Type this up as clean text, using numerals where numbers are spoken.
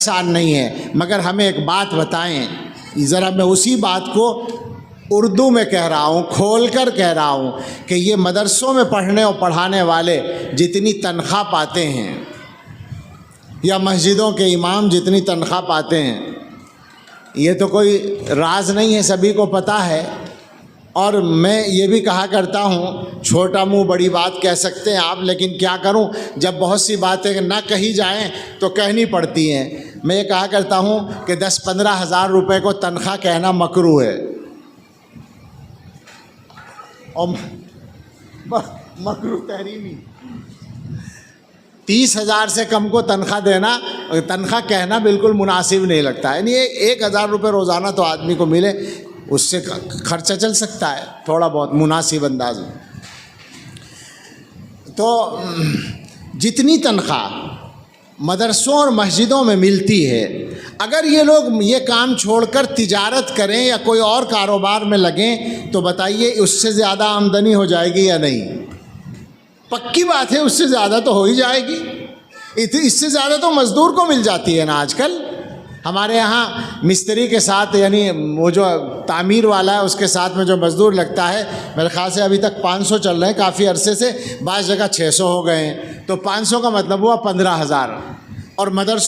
آسان نہیں ہے، مگر ہمیں ایک بات بتائیں، ذرا میں اسی بات کو اردو میں کہہ رہا ہوں، کھول کر کہہ رہا ہوں کہ یہ مدرسوں میں پڑھنے اور پڑھانے والے جتنی تنخواہ پاتے ہیں یا مسجدوں کے امام جتنی تنخواہ پاتے ہیں، یہ تو کوئی راز نہیں ہے، سبھی کو پتہ ہے۔ اور میں یہ بھی کہا کرتا ہوں، چھوٹا منہ بڑی بات کہہ سکتے ہیں آپ، لیکن کیا کروں، جب بہت سی باتیں نہ کہی جائیں تو کہنی پڑتی ہیں۔ میں یہ کہا کرتا ہوں کہ 10-15 ہزار روپے کو تنخواہ کہنا مکروہ ہے، اور مکروہ تحریمی۔ 30,000 سے کم کو تنخواہ کہنا بالکل مناسب نہیں لگتا، یعنی 1,000 روپے روزانہ تو آدمی کو ملے، اس سے خرچہ چل سکتا ہے تھوڑا بہت مناسب انداز میں۔ تو جتنی تنخواہ مدرسوں اور مسجدوں میں ملتی ہے، اگر یہ لوگ یہ کام چھوڑ کر تجارت کریں یا کوئی اور کاروبار میں لگیں تو بتائیے اس سے زیادہ آمدنی ہو جائے گی یا نہیں؟ پکی بات ہے، اس سے زیادہ تو ہو ہی جائے گی۔ اس سے زیادہ تو مزدور کو مل جاتی ہے نا آج کل۔ ہمارے یہاں مستری کے ساتھ، یعنی وہ جو تعمیر والا ہے اس کے ساتھ میں جو مزدور لگتا ہے، میرے خیال سے ابھی تک 500 چل رہے ہیں کافی عرصے سے، بعض جگہ 600 ہو گئے ہیں، تو 500 کا مطلب ہوا 15,000۔ اور مدرسوں